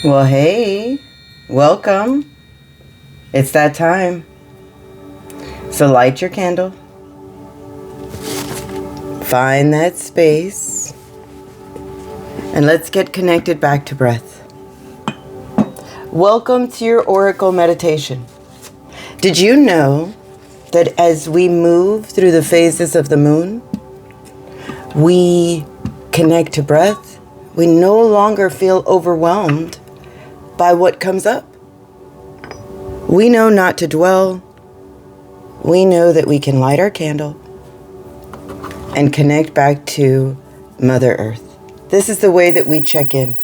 Well, hey, welcome. It's that time. So light your candle. Find that space. And let's get connected back to breath. Welcome to your Oracle meditation. Did you know that as we move through the phases of the moon, we connect to breath? We no longer feel overwhelmed by what comes up. We know not to dwell. We know that we can light our candle and connect back to Mother Earth. This is the way that we check in.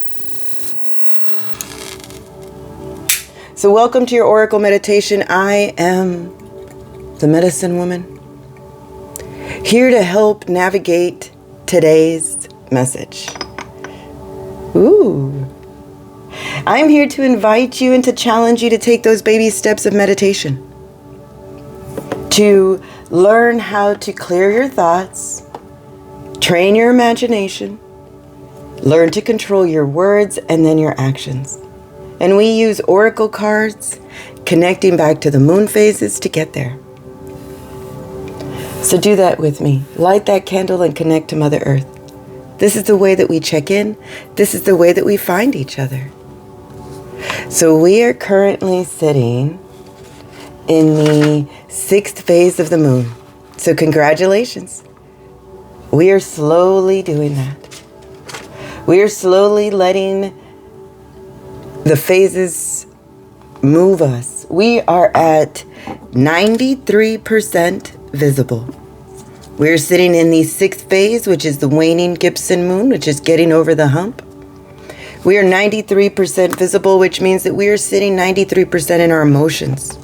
So welcome to your Oracle meditation. I am the Medicine Woman, here to help navigate today's message. Ooh. I'm here to invite you and to challenge you to take those baby steps of meditation, to learn how to clear your thoughts, train your imagination, learn to control your words and then your actions. And we use oracle cards connecting back to the moon phases to get there. So do that with me. Light that candle and connect to Mother Earth. This is the way that we check in. This is the way that we find each other. So we are currently sitting in the 6th phase of the moon. So congratulations. We are slowly doing that. We are slowly letting the phases move us. We are at 93% visible. We're sitting in the 6th phase, which is the Waning Gibson Moon, which is getting over the hump. We are 93% visible, which means that we are sitting 93% in our emotions.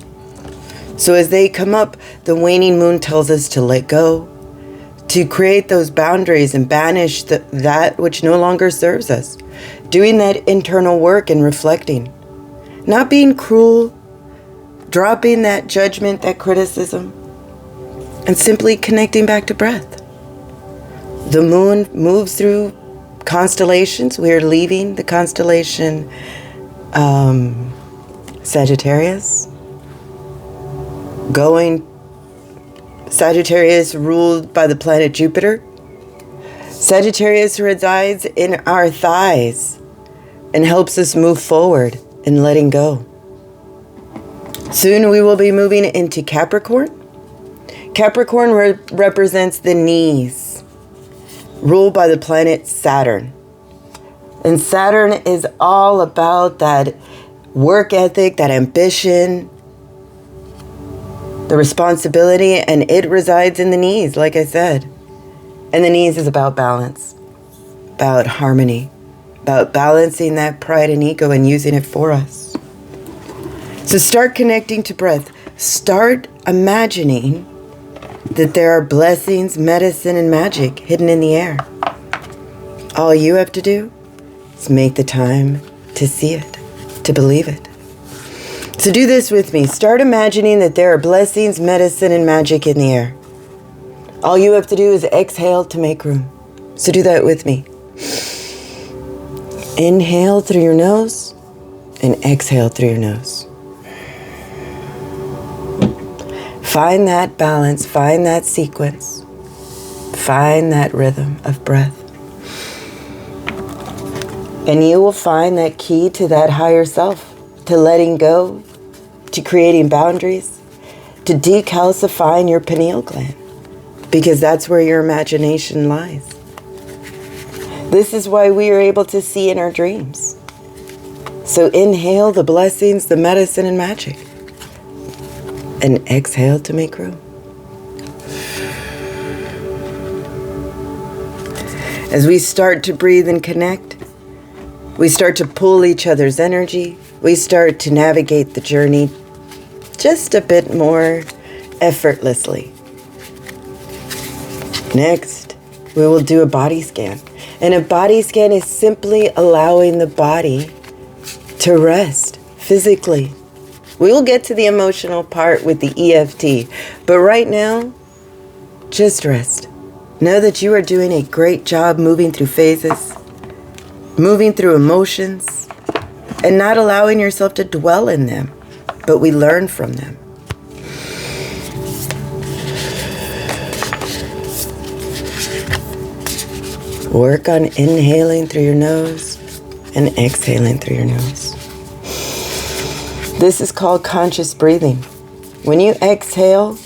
So as they come up, the waning moon tells us to let go, to create those boundaries and banish that which no longer serves us. Doing that internal work and reflecting. Not being cruel, dropping that judgment, that criticism, and simply connecting back to breath. The moon moves through constellations. We are leaving the constellation Sagittarius. Sagittarius ruled by the planet Jupiter. Sagittarius resides in our thighs and helps us move forward in letting go. Soon we will be moving into Capricorn. Capricorn represents the knees, ruled by the planet Saturn. And Saturn is all about that work ethic, that ambition, the responsibility, and it resides in the knees, like I said. And the knees is about balance, about harmony, about balancing that pride and ego and using it for us. So start connecting to breath. Start imagining that there are blessings, medicine, and magic hidden in the air. All you have to do is make the time to see it, to believe it. So do this with me. Start imagining that there are blessings, medicine, and magic in the air. All you have to do is exhale to make room. So do that with me. Inhale through your nose and exhale through your nose. Find that balance, find that sequence, find that rhythm of breath. And you will find that key to that higher self, to letting go, to creating boundaries, to decalcifying your pineal gland, because that's where your imagination lies. This is why we are able to see in our dreams. So inhale the blessings, the medicine, and magic. And exhale to make room. As we start to breathe and connect, we start to pull each other's energy. We start to navigate the journey just a bit more effortlessly. Next, we will do a body scan. And a body scan is simply allowing the body to rest physically. We will get to the emotional part with the EFT, but right now, just rest. Know that you are doing a great job moving through phases, moving through emotions, and not allowing yourself to dwell in them, but we learn from them. Work on inhaling through your nose and exhaling through your nose. This is called conscious breathing. When you exhale,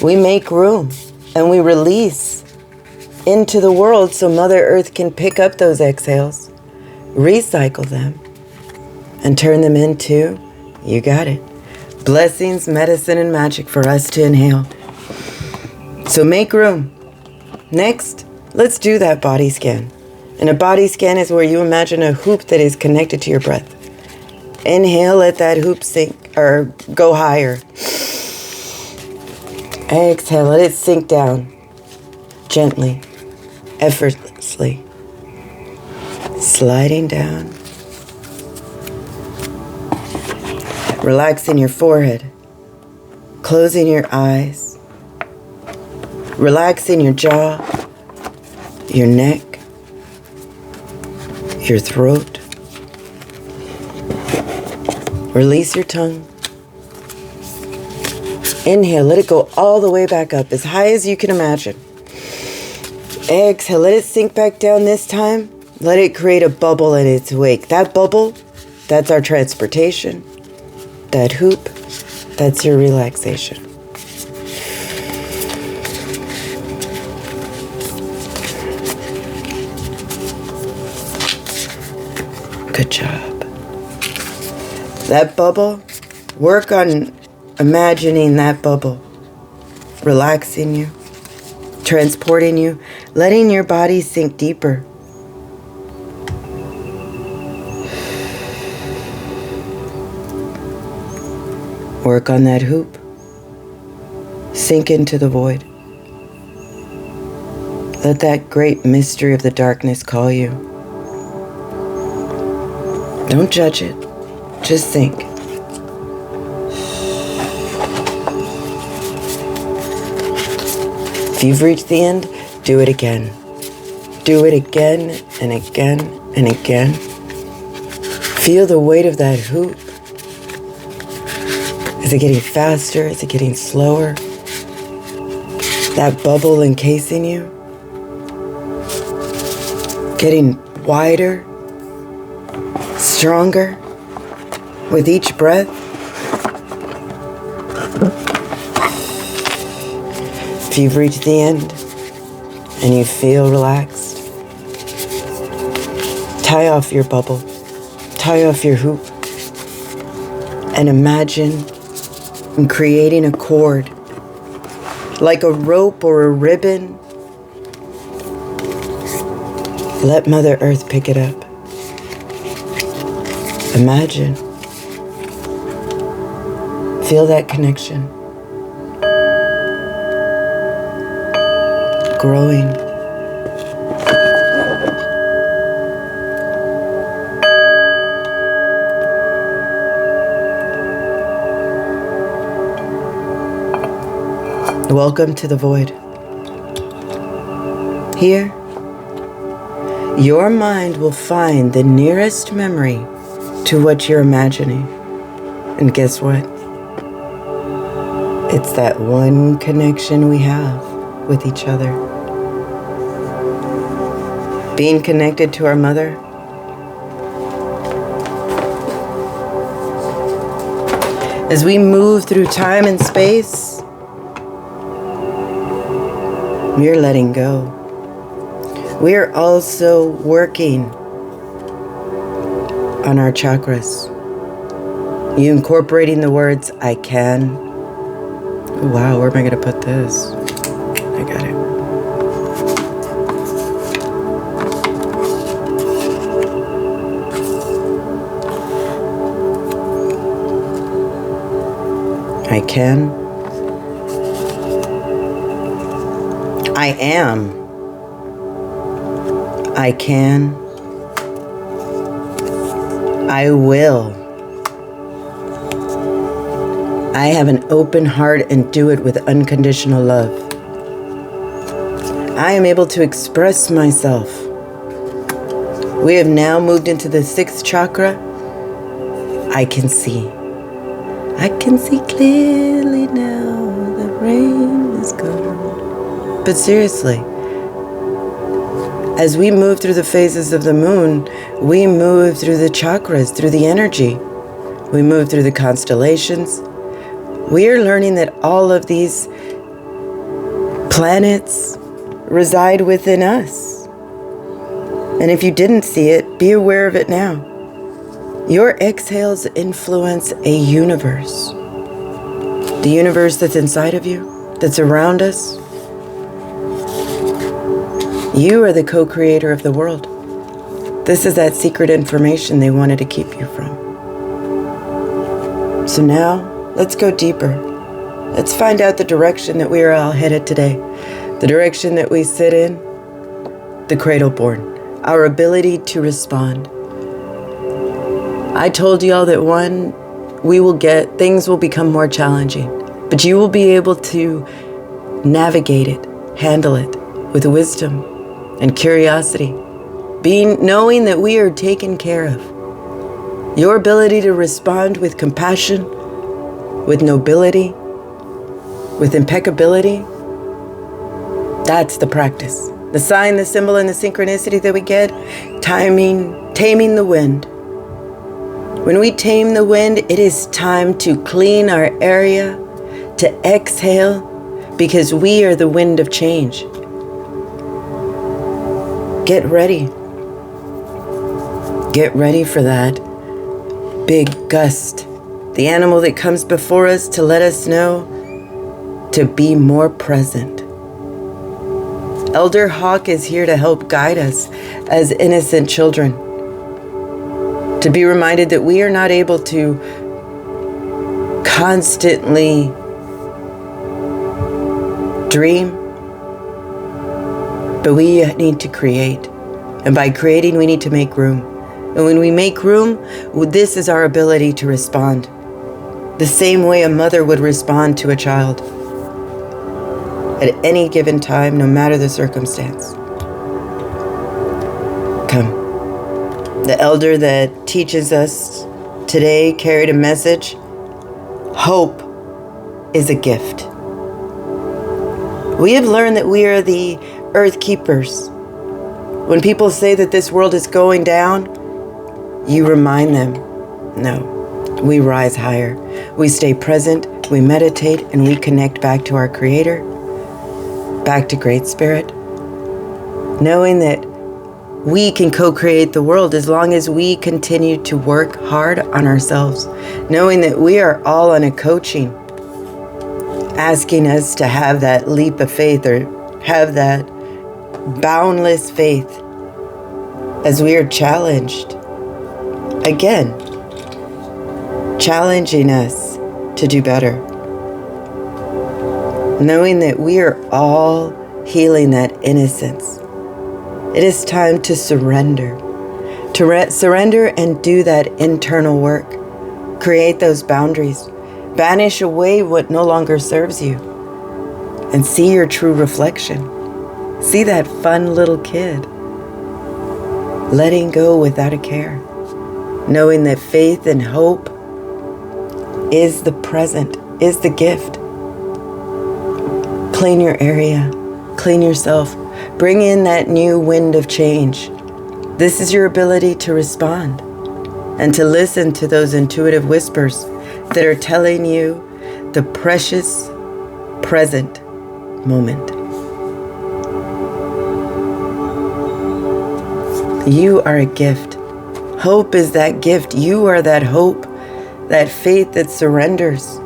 we make room and we release into the world so Mother Earth can pick up those exhales, recycle them, and turn them into, you got it, blessings, medicine, and magic for us to inhale. So make room. Next, let's do that body scan. And a body scan is where you imagine a hoop that is connected to your breath. Inhale, let that hoop sink or go higher. Exhale, let it sink down gently, effortlessly, sliding down. Relaxing your forehead, closing your eyes, relaxing your jaw, your neck, your throat. Release your tongue. Inhale, let it go all the way back up, as high as you can imagine. Exhale, let it sink back down this time. Let it create a bubble in its wake. That bubble, that's our transportation. That hoop, that's your relaxation. Good job. That bubble, work on imagining that bubble, relaxing you, transporting you, letting your body sink deeper. Work on that hoop. Sink into the void. Let that great mystery of the darkness call you. Don't judge it. Just sink. If you've reached the end, do it again. Do it again and again and again. Feel the weight of that hoop. Is it getting faster? Is it getting slower? That bubble encasing you? Getting wider? Stronger? With each breath? If you've reached the end and you feel relaxed, tie off your bubble, tie off your hoop, and imagine creating a cord, like a rope or a ribbon. Let Mother Earth pick it up. Imagine. Feel that connection. Growing. Welcome to the void. Here, your mind will find the nearest memory to what you're imagining. And guess what? It's that one connection we have with each other. Being connected to our mother. As we move through time and space, we're letting go. We're also working on our chakras. You incorporating the words, I can. Oh, wow, where am I going to put this? I got it. I can. I am. I can. I will. I have an open heart and do it with unconditional love. I am able to express myself We have now moved into the 6th chakra. I can see. I can see clearly now. The rain is gone. But seriously, as we move through the phases of the moon, we move through the chakras, through the energy. We move through the constellations. We are learning that all of these planets reside within us. And if you didn't see it, be aware of it now. Your exhales influence a universe. The universe that's inside of you, that's around us. You are the co-creator of the world. This is that secret information they wanted to keep you from. So now, let's go deeper. Let's find out the direction that we are all headed today. The direction that we sit in, the cradle born, our ability to respond. I told y'all that things will become more challenging, but you will be able to navigate it, handle it with wisdom and curiosity, knowing that we are taken care of. Your ability to respond with compassion, with nobility, with impeccability, that's the practice. The sign, the symbol, and the synchronicity that we get, taming the wind. When we tame the wind, it is time to clean our area, to exhale, because we are the wind of change. Get ready. Get ready for that big gust, the animal that comes before us to let us know to be more present. Elder Hawk is here to help guide us as innocent children, to be reminded that we are not able to constantly dream, but we need to create. And by creating, we need to make room. And when we make room, this is our ability to respond. The same way a mother would respond to a child at any given time, no matter the circumstance. Come. The elder that teaches us today carried a message. Hope is a gift. We have learned that we are the earth keepers. When people say that this world is going down, you remind them, no, we rise higher. We stay present, we meditate, and we connect back to our Creator, back to Great Spirit, knowing that we can co-create the world as long as we continue to work hard on ourselves, knowing that we are all on a coaching, asking us to have that leap of faith or have that boundless faith as we are challenged. Again, challenging us to do better. Knowing that we are all healing that innocence. It is time to surrender. To surrender and do that internal work. Create those boundaries. Banish away what no longer serves you. And see your true reflection. See that fun little kid. Letting go without a care. Knowing that faith and hope is the present, is the gift. Clean your area, clean yourself, bring in that new wind of change. This is your ability to respond and to listen to those intuitive whispers that are telling you the precious present moment. You are a gift. Hope is that gift. You are that hope, that faith that surrenders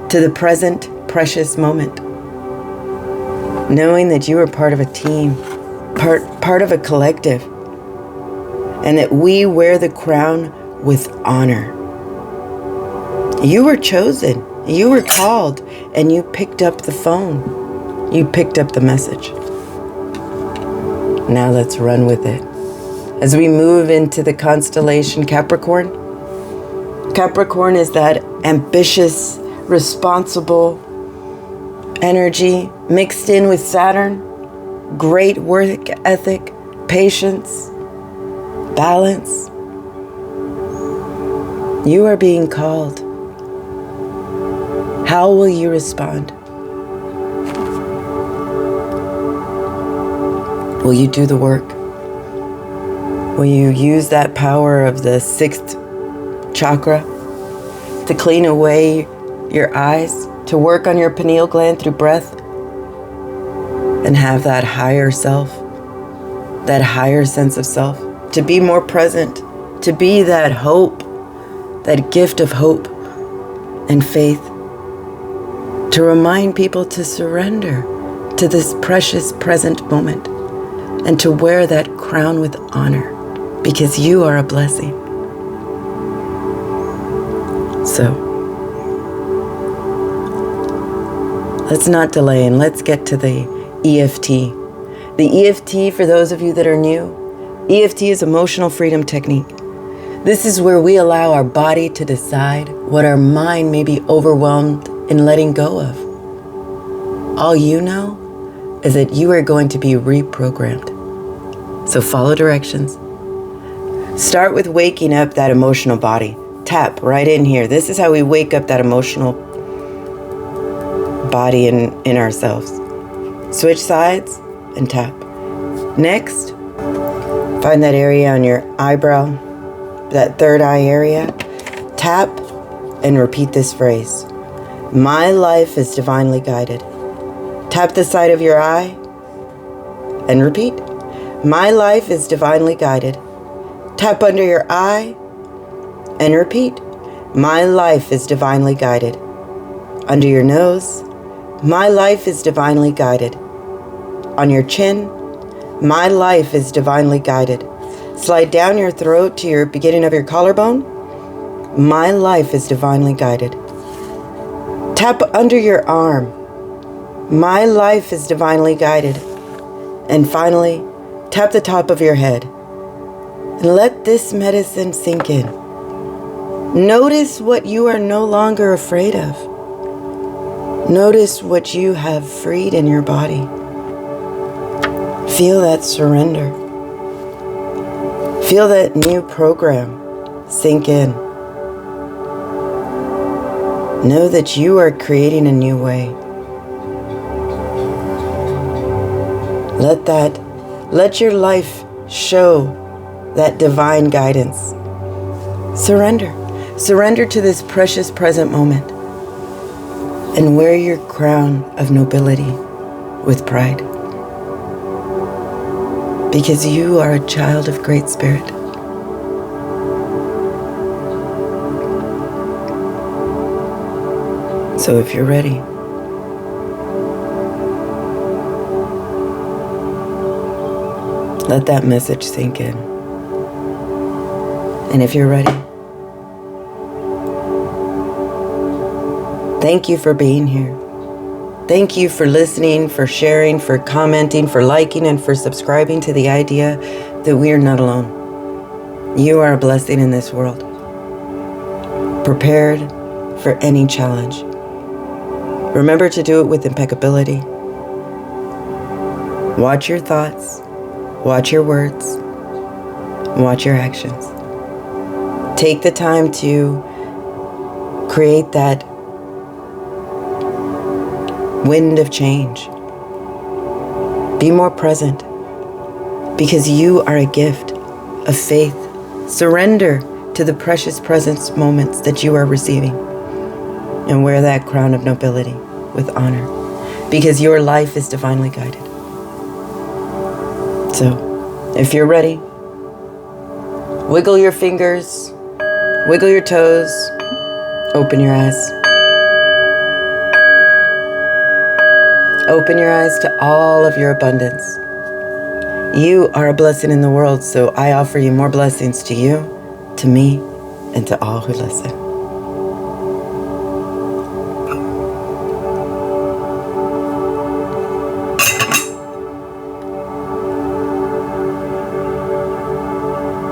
to the present precious moment. Knowing that you are part of a team, part of a collective, and that we wear the crown with honor. You were chosen, you were called, and you picked up the phone. You picked up the message. Now let's run with it. As we move into the constellation Capricorn, Capricorn is that ambitious, responsible energy mixed in with Saturn, great work ethic, patience, balance. You are being called. How will you respond? Will you do the work? Will you use that power of the 6th chakra to clean away your eyes, to work on your pineal gland through breath, and have that higher self, that higher sense of self, to be more present, to be that hope, that gift of hope and faith, to remind people to surrender to this precious present moment and to wear that crown with honor, because you are a blessing. So, let's not delay and let's get to the EFT. The EFT, for those of you that are new, EFT is emotional freedom technique. This is where we allow our body to decide what our mind may be overwhelmed in letting go of. All you know is that you are going to be reprogrammed. So follow directions. Start with waking up that emotional body. Tap right in here. This is how we wake up that emotional body in ourselves. Switch sides and tap. Next, find that area on your eyebrow, that third eye area. Tap and repeat this phrase. My life is divinely guided. Tap the side of your eye and repeat. My life is divinely guided. Tap under your eye and repeat. My life is divinely guided. Under your nose. My life is divinely guided. On your chin. My life is divinely guided. Slide down your throat to your beginning of your collarbone. My life is divinely guided. Tap under your arm. My life is divinely guided. And finally, tap the top of your head. And let this medicine sink in. Notice what you are no longer afraid of. Notice what you have freed in your body. Feel that surrender. Feel that new program sink in. Know that you are creating a new way. Let your life show that divine guidance. Surrender. Surrender to this precious present moment and wear your crown of nobility with pride. Because you are a child of Great Spirit. So if you're ready, let that message sink in. And if you're ready, thank you for being here. Thank you for listening, for sharing, for commenting, for liking, and for subscribing to the idea that we are not alone. You are a blessing in this world. Prepared for any challenge. Remember to do it with impeccability. Watch your thoughts. Watch your words. Watch your actions. Take the time to create that wind of change. Be more present because you are a gift of faith. Surrender to the precious present moments that you are receiving and wear that crown of nobility with honor because your life is divinely guided. So, if you're ready, wiggle your fingers, wiggle your toes, open your eyes. Open your eyes to all of your abundance. You are a blessing in the world, so I offer you more blessings to you, to me, and to all who listen.